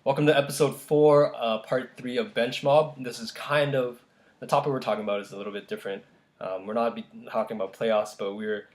Welcome to episode 4, part 3 of BenchMob. This is kind of the topic we're talking about is a little bit different. We're not talking about playoffs, but we're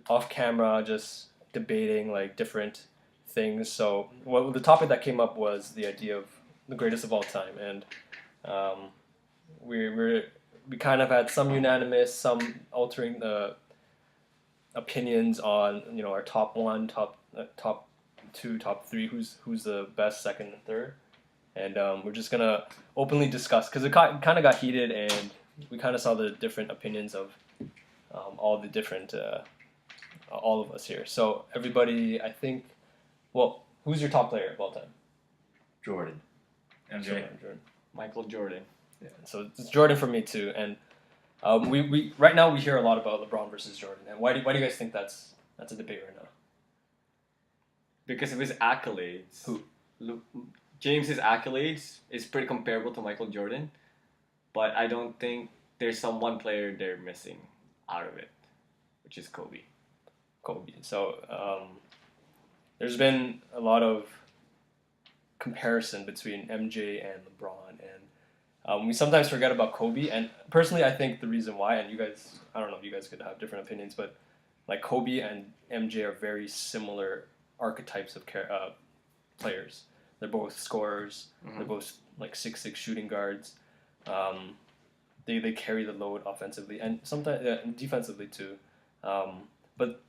off camera just debating like different things. So, the topic that came up was the idea of the greatest of all time, and um, we kind of had some unanimous, some altering opinions on our top one, top two, top three, who's the best, second, and third, and we're just gonna openly discuss because it kind of got heated, and we kind of saw the different opinions of all the different all of us here. So everybody, I think, well, who's your top player of all time? Jordan. MJ. Jordan. Michael Jordan. Yeah. So it's Jordan for me too, and we right now we hear a lot about LeBron versus Jordan, and why do you guys think that's a debate right now? Because of his accolades. Who? James's accolades is pretty comparable to Michael Jordan, but I don't think there's some one player they're missing out of it, which is Kobe. Kobe. So there's been a lot of comparison between MJ and LeBron, and we sometimes forget about Kobe. And personally, I think the reason why, and you guys, I don't know if you guys could have different opinions, but like Kobe and MJ are very similar archetypes of players. They're both scorers. Mm-hmm. They're both like 6'6" shooting guards. They carry the load offensively and sometimes defensively too. But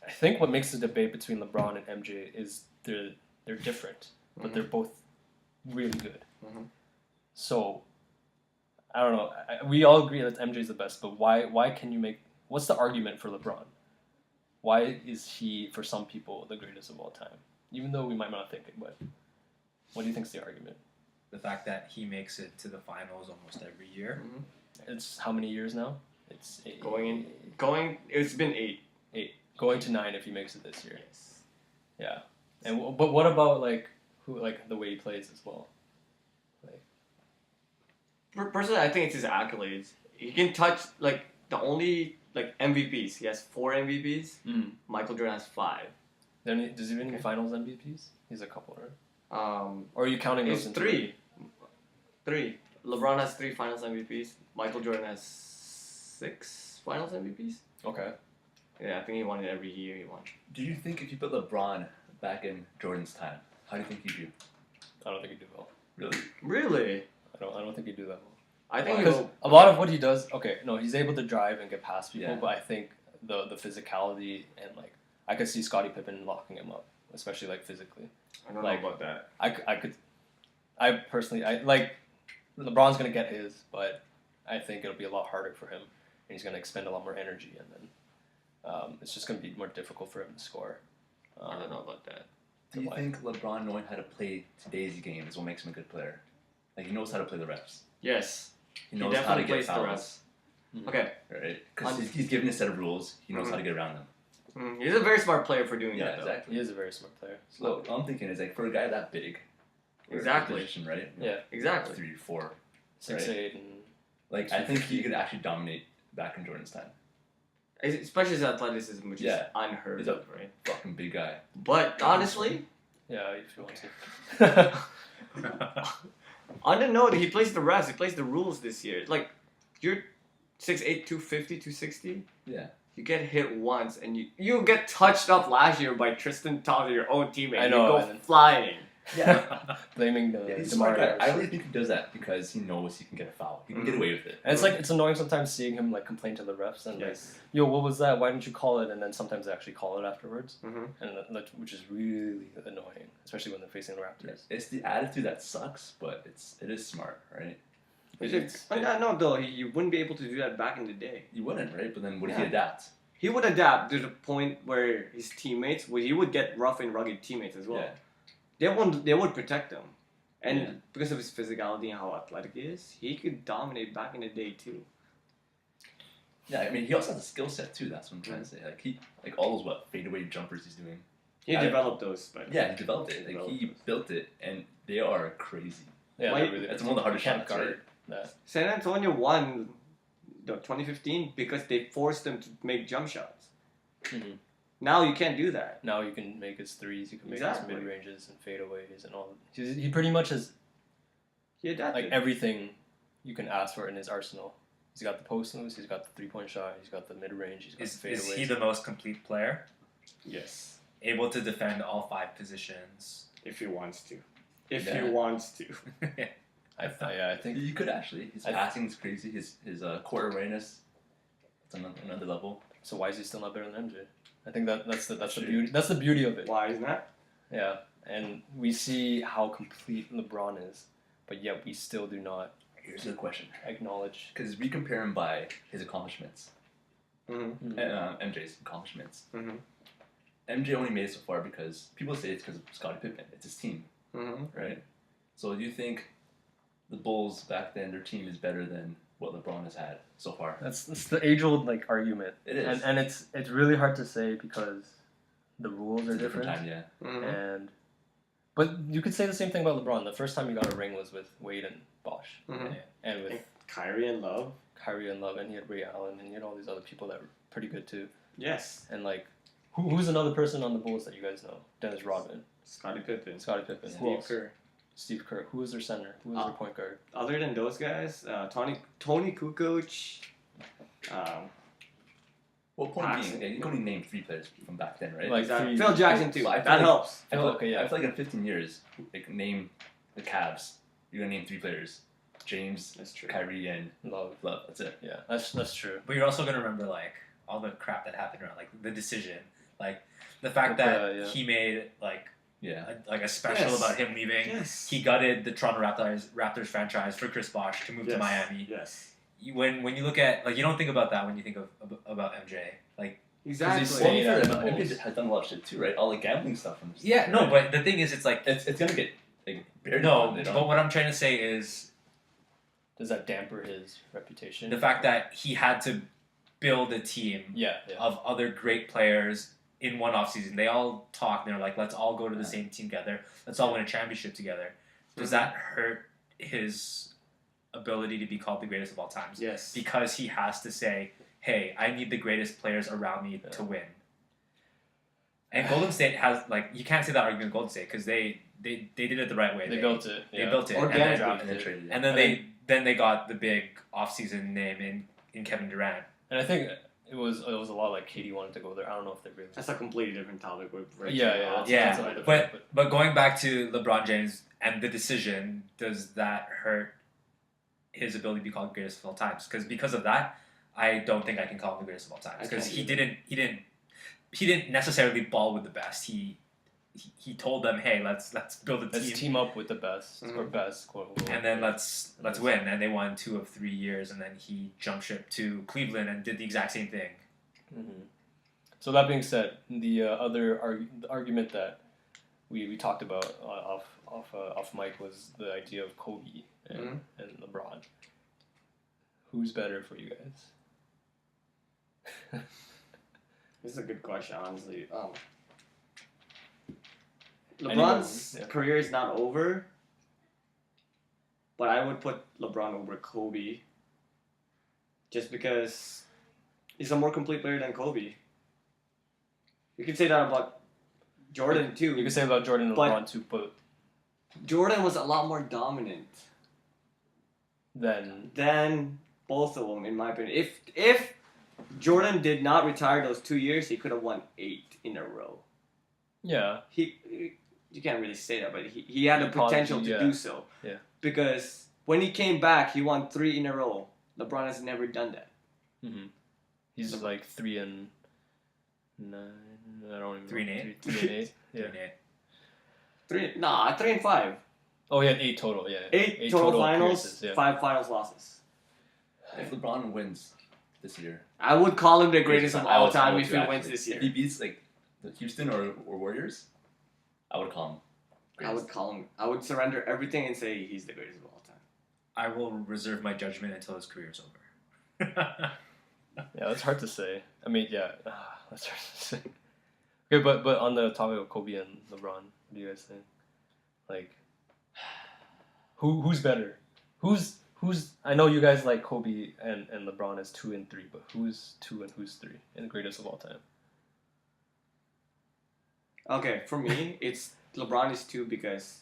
I think what makes the debate between LeBron and MJ is they're different, but Mm-hmm. they're both really good. Mm-hmm. So I don't know. We all agree that MJ is the best, but why can you make? What's the argument for LeBron? Why is he, for some people, the greatest of all time? Even though we might not think it, but what do you think is the argument? The fact that he makes it to the finals almost every year. Mm-hmm. It's how many years now? It's eight. It's been 8. 8. Going to 9 if he makes it this year. Yes. Yeah. But what about the way he plays as well? Personally, I think it's his accolades. He can touch the only MVPs. He has 4 MVPs. Mm. Michael Jordan has 5. Then does he win any finals MVPs? He's a couple, right? Um, Or are you counting those it's into 3. 3. LeBron has 3 Finals MVPs. Michael Jordan has 6 Finals MVPs. Okay. Yeah, I think he won it every year. He won. Do you think if you put LeBron back in Jordan's time, how do you think he'd do? I don't think he'd do well. Really? Really? I don't think he'd do that well. I think Because a lot of what he does, he's able to drive and get past people, Yeah. but I think the physicality and I could see Scottie Pippen locking him up, especially physically. I don't know about that. I personally LeBron's gonna get his, but I think it'll be a lot harder for him, and he's gonna expend a lot more energy, and then it's just gonna be more difficult for him to score. I don't know about that. Do you think LeBron knowing how to play today's game is what makes him a good player? He knows how to play the refs. Yes. He knows how to definitely get plays the fouls. rest. Mhm. Okay. Right? Because he's given a set of rules. He knows how to get around them. He's a very smart player for doing Yeah, that, though. exactly. He is a very smart player. So what I'm thinking is for a guy that big, or Exactly. position, right? Yeah. Exactly. 3, 4. 6'8" and I think he could actually dominate back in Jordan's time. Especially his athleticism, which is unheard He's a of, right? fucking big guy. But honestly, yeah, if you want to. on the note, he plays the refs. He plays the rules this year. You're 6'8", 250, 260. Yeah. You get hit once, and you get touched up last year by Tristan Thompson, your own teammate. I know, You and go then- flying. Yeah. Blaming the He's a smart guy. DeMar I Harris. really think he does that because he knows he can get a foul. He can get away with it. And it's annoying sometimes seeing him complain to the refs and Yes. yo, what was that? Why didn't you call it? And then sometimes they actually call it afterwards, Mm-hmm. and which is really annoying, especially when they're facing the Raptors. It's the attitude that sucks, but it is smart, right? On that note, though, you wouldn't be able to do that back in the day. You wouldn't, right? But then what if Yeah. he adapts? He would adapt to the point where his teammates, he would get rough and rugged teammates as well. Yeah. They would protect him. And Yeah. because of his physicality and how athletic he is, he could dominate back in the day too. Yeah, I mean, he also has a skill set too. That's what I'm trying to say. All those fadeaway jumpers he's doing. He developed those. But Yeah, he developed it. He built it, and they are crazy. Yeah, Why- it's one of the hardest you can't shots, guard that. San Antonio won the 2015 because they forced them to make jump shots. Mhm. Now you can't do that. Now you can make his threes, you can make Exactly. his mid ranges and fadeaways and all. He pretty much has He adapted. like everything you can ask for in his arsenal. He's got the post moves, he's got the 3-point shot, he's got the mid range, he's got Is the fadeaways. he the most complete player? Yes. Able to defend all 5 positions. If he wants to. If Yeah. he wants to. I think You could actually. His passing is crazy. His court awareness. It's another level. so. Why is he still not better than MJ? I think that's the True. beauty. That's the beauty of it. Why isn't that? Yeah, and we see how complete LeBron is, but yet we still do not Here's a question. acknowledge. Because we compare him by his accomplishments. Mm-hmm. MJ's accomplishments. Mm-hmm. MJ only made it so far because people say it's because of Scottie Pippen. It's his team, Mm-hmm. right? So do you think the Bulls back then, their team is better than what LeBron has had so far? That's the age-old like argument, It is. and it's really hard to say because the rules It's are a different different. time, yeah. Mm-hmm. And but you could say the same thing about LeBron. The first time he got a ring was with Wade and Bosh, Mm-hmm. and with Kyrie and Love. Kyrie and Love, and he had Ray Allen, and he had all these other people that were pretty good too. Yes. And like, who's another person on the Bulls that you guys know? Dennis Rodman, Scottie Pippen. Scottie Pippen, who Steve else? Kerr. Steve Kerr. Who was their center? Who was their point guard? Other than those guys, Tony Kukoc. Well, point Paxson. being, you can only name 3 players from back then, right? Like Exactly. three- Phil Jackson too. So I feel That like- helps. I feel, Okay, yeah. I feel like in 15 years, like name the Cavs. You're gonna name 3 players: James, That's true. Kyrie, and Love. Love. That's it. Yeah, that's true. But you're also gonna remember like all the crap that happened around, like the decision, like the fact Okay, that yeah. he made like Yeah. a special Yes. about him leaving. Yes. He gutted the Toronto Raptors franchise for Chris Bosh to move to Miami. Yes. When you look at like you don't think about that when you think of about MJ. Like Exactly. he's Well, staying fair at enough. the NBA Bulls. has done a lot of shit too, right? All the gambling stuff. From yeah, no, but the thing is, it's like it's gonna get like very no. funded But on. what I'm trying to say is Does that damper his reputation? the fact that he had to build a team Yeah. of other great players in one offseason. They all talk. They're like, let's all go to the same team together. Let's all win a championship together. Does that hurt his ability to be called the greatest of all times? Yes. Because he has to say, hey, I need the greatest players around me to win. And Golden State has, like, you can't say that argument with Golden State because they did it the right way. They built it. They Yeah. built it. Organically. and then traded it. And then they got the big offseason name in Kevin Durant. And I think it was a lot like Katie wanted to go there. I don't know if they really. That's a completely different topic. With Yeah, yeah, Rachel. Yeah, that's a little different, but going back to LeBron James and the decision, does that hurt his ability to be called the greatest of all times? Because of that, I don't think I can call him the greatest of all times. I Because can't he didn't necessarily ball with the best. He told them, hey, let's build a Let's team, team up with the best or Mhm. best quote unquote. and then let's win. And they won 2 of 3 years, and then he jumped ship to Cleveland and did the exact same thing. Mm-hmm. So that being said, the the argument that we talked about off mic was the idea of Kobe and LeBron. Who's better for you guys? This is a good question, honestly. Anyone, LeBron's yeah. career is not over, but I would put LeBron over Kobe just because he's a more complete player than Kobe. You can say that about Jordan too. You could say about Jordan and But- LeBron too, but Jordan was a lot more dominant then than both of them, in my opinion. If Jordan did not retire those 2 years, he could have won 8 in a row. yeah, You can't really say that, but he had the Probably, potential to yeah. do so. Yeah. Because when he came back, he won 3 in a row. LeBron has never done that. he's like 3-9. I don't even 3-8? 3-8. Yeah. Yeah. 3 and 5. Oh, he had 8 total. Yeah. 8 total finals, appearances, yeah. 5 finals losses. If LeBron wins this year, I would call him the greatest of I all would- I time would if too, he wins actually. this If he year. beats like the Houston or Warriors, I would call him. I would call him. I would surrender everything and say he's the greatest of all time. I will reserve my judgment until his career's over. Yeah, that's hard to say. I mean, yeah, that's hard to say. Okay, but on the topic of Kobe and LeBron, what do you guys think? Like, who's better? Who's? I know you guys like Kobe and LeBron as 2 and 3, but who's 2 and who's 3 and the greatest of all time? Okay, for me, it's LeBron is 2 because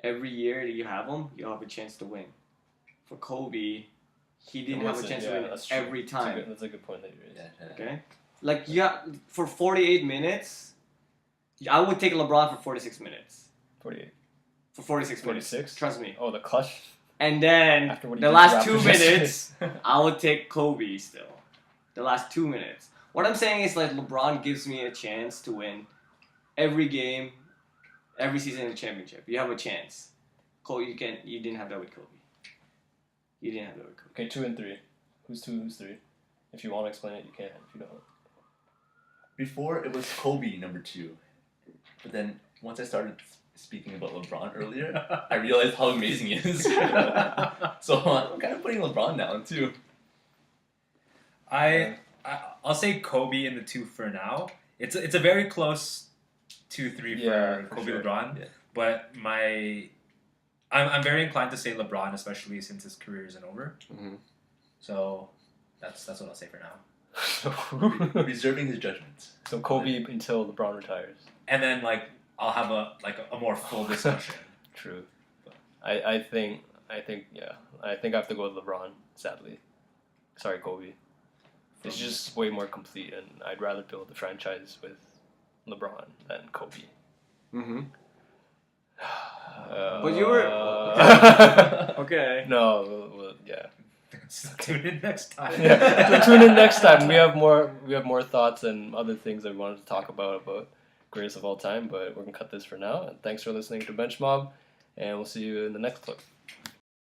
every year that you have him, you have a chance to win. For Kobe, he didn't have a chance to win that's true. every time. That's a good point that you raised. Okay, like for 48 minutes, I would take LeBron for 46 minutes. 48. For 46 minutes. 46? Trust me. Oh, the clutch. And then After what he the did last to 2 Raptors minutes, I would take Kobe still. The last 2 minutes. What I'm saying is like LeBron gives me a chance to win every game, every season in the championship. You have a chance. Kobe, you didn't have that with Kobe. You didn't have that with Kobe. Okay, 2 and 3. Who's 2? Who's 3? If you want to explain it, you can. If you don't. Before it was Kobe number 2, but then once I started speaking about LeBron earlier, I realized how amazing he is. So I'm kind of putting LeBron down too. I'll say Kobe in the 2 for now. It's a very close 2-3 for Kobe sure. LeBron. Yeah. But I'm very inclined to say LeBron, especially since his career isn't over. Mm-hmm. So that's what I'll say for now. Reserving his judgments. So Kobe until LeBron retires. And then I'll have a more full discussion. True. I think I have to go with LeBron, sadly. Sorry, Kobe. It's just way more complete, and I'd rather build the franchise with LeBron than Kobe. Mm-hmm. But But you were okay. No, well, yeah. Tune in next time. Yeah. Tune in next time. We have more thoughts and other things that we wanted to talk about greatest of all time. But we're gonna cut this for now. And thanks for listening to BenchMob, and we'll see you in the next clip.